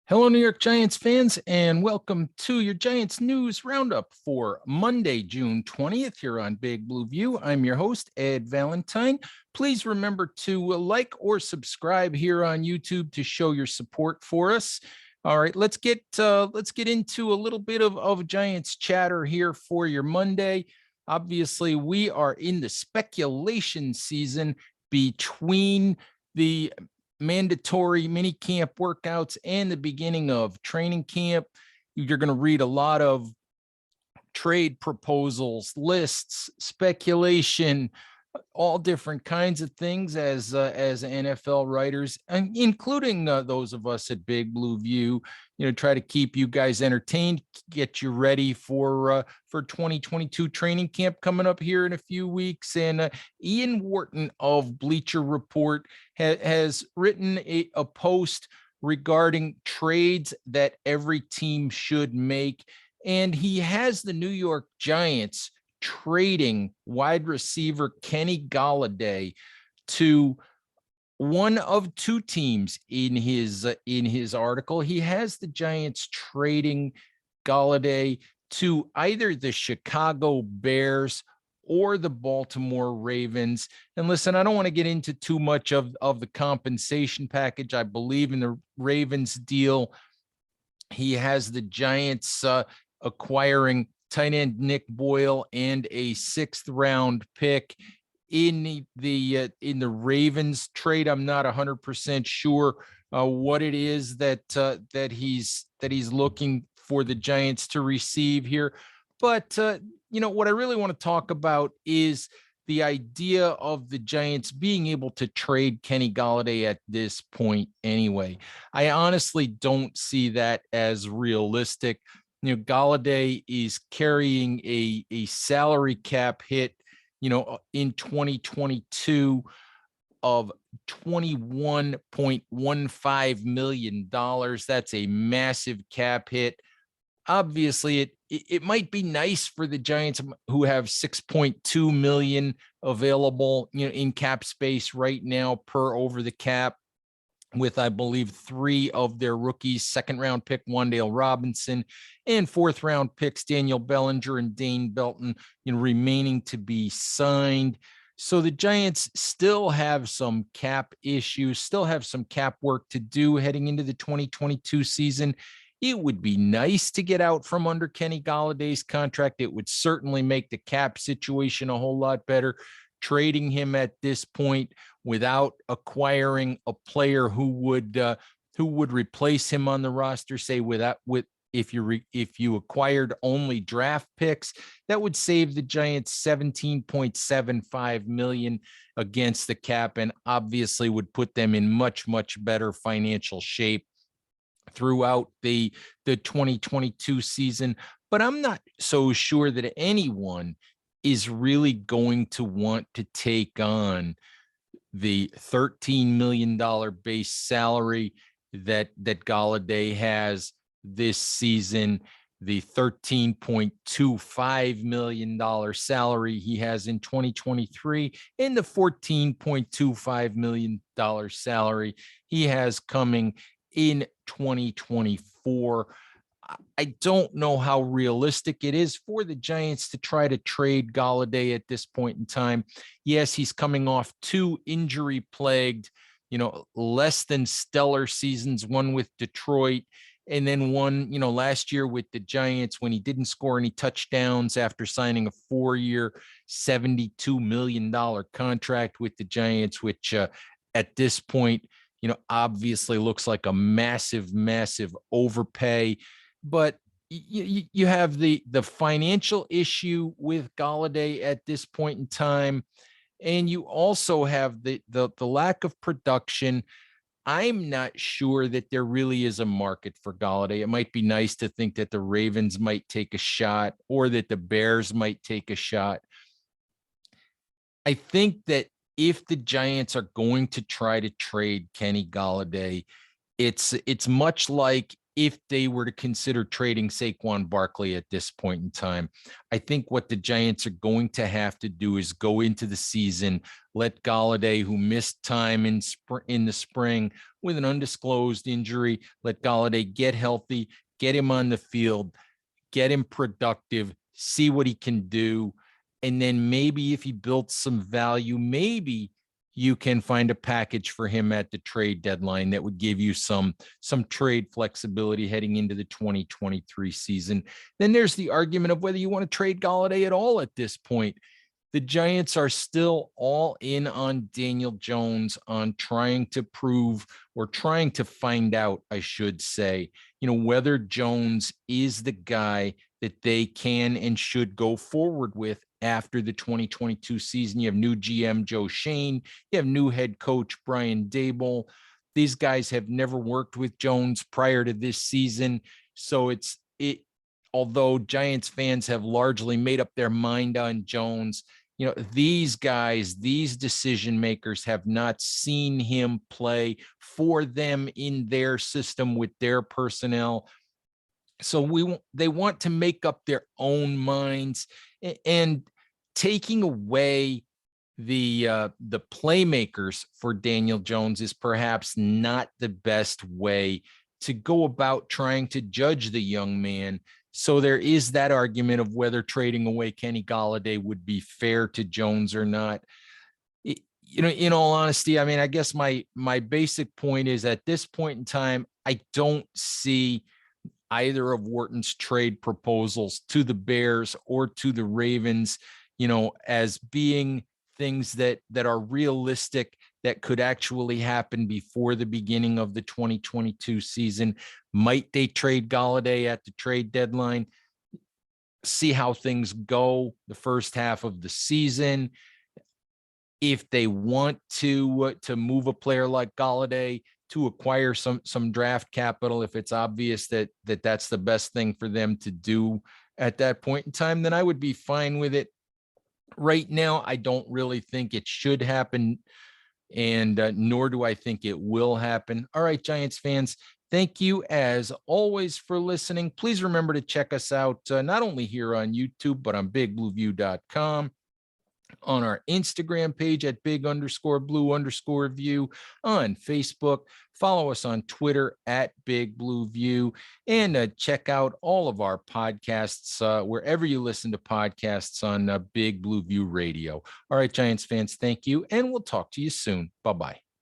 Hello, New York Giants fans, and welcome to your Giants News Roundup for Monday, June 20th here on Big Blue View. I'm your host, Ed Valentine. Please remember to like or subscribe here on YouTube to show your support for us. All right, let's get into a little bit of Giants chatter here for your Monday. Obviously, we are in the speculation season between the mandatory mini camp workouts and the beginning of training camp. You're going to read a lot of trade proposals, lists, speculation, all different kinds of things as NFL writers, and including those of us at Big Blue View, try to keep you guys entertained, get you ready for 2022 training camp coming up here in a few weeks. And Ian Wharton of Bleacher Report has written a post regarding trades that every team should make, and he has the New York Giants trading wide receiver Kenny Golladay to one of two teams in his article. He has the Giants trading Golladay to either the Chicago Bears or the Baltimore Ravens. And listen, I don't want to get into too much of the compensation package. I believe in the Ravens deal. He has the Giants acquiring tight end Nick Boyle and a 6th round pick in the Ravens trade. I'm not 100% sure what it is that he's looking for the Giants to receive here. But what I really want to talk about is the idea of the Giants being able to trade Kenny Golladay at this point anyway. I honestly don't see that as realistic. Golladay is carrying a salary cap hit, in 2022 of $21.15 million. That's a massive cap hit. Obviously, it might be nice for the Giants, who have $6.2 million available, in cap space right now per over the cap, with, I believe, 3 of their rookies, 2nd round pick Wan'Dale Robinson and 4th round picks Daniel Bellinger and Dane Belton, remaining to be signed. So the Giants still have some cap issues, still have some cap work to do heading into the 2022 season. It would be nice to get out from under Kenny Galladay's contract. It would certainly make the cap situation a whole lot better. Trading him at this point without acquiring a player who would replace him on the roster, say if you acquired only draft picks, that would save the Giants $17.75 million against the cap, and obviously would put them in much better financial shape throughout the 2022 season. But I'm not so sure that anyone is really going to want to take on the $13 million base salary that Golladay has this season, the $13.25 million salary he has in 2023, and the $14.25 million salary he has coming in 2024. I don't know how realistic it is for the Giants to try to trade Golladay at this point in time. Yes, he's coming off 2 injury-plagued, less than stellar seasons, one with Detroit and then one, last year with the Giants, when he didn't score any touchdowns after signing a 4-year, $72 million contract with the Giants, which at this point, obviously looks like a massive overpay. But you have the financial issue with Golladay at this point in time, and you also have the lack of production. I'm not sure that there really is a market for Golladay. It might be nice to think that the Ravens might take a shot, or that the Bears might take a shot. I think that if the Giants are going to try to trade Kenny Golladay, it's much like if they were to consider trading Saquon Barkley at this point in time. I think what the Giants are going to have to do is go into the season, let Golladay, who missed time in the spring with an undisclosed injury, let Golladay get healthy, get him on the field, get him productive, see what he can do. And then maybe if he built some value, maybe you can find a package for him at the trade deadline that would give you some trade flexibility heading into the 2023 season. Then there's the argument of whether you want to trade Golladay at all at this point. The Giants are still all in on Daniel Jones, on trying to prove, or trying to find out, I should say, whether Jones is the guy that they can and should go forward with after the 2022 season. You have new GM Joe Shane, you have new head coach Brian Daboll. These guys have never worked with Jones prior to this season. So although Giants fans have largely made up their mind on Jones, these guys, these decision makers have not seen him play for them in their system with their personnel. So they want to make up their own minds, and taking away the playmakers for Daniel Jones is perhaps not the best way to go about trying to judge the young man. So there is that argument of whether trading away Kenny Golladay would be fair to Jones or not. In all honesty, I mean, I guess my basic point is, at this point in time, I don't see either of Wharton's trade proposals to the Bears or to the Ravens, as being things that are realistic, that could actually happen before the beginning of the 2022 season. Might they trade Golladay at the trade deadline? See how things go the first half of the season. If they want to move a player like Golladay to acquire some draft capital, if it's obvious that that's the best thing for them to do at that point in time, then I would be fine with it. Right now, I don't really think it should happen, and nor do I think it will happen. All right, Giants fans, thank you as always for listening. Please remember to check us out not only here on YouTube, but on bigblueview.com, on our Instagram page at big_blue_view, on Facebook. Follow us on Twitter at Big Blue View, and check out all of our podcasts wherever you listen to podcasts on Big Blue View Radio. All right, Giants fans, thank you, and we'll talk to you soon. Bye-bye.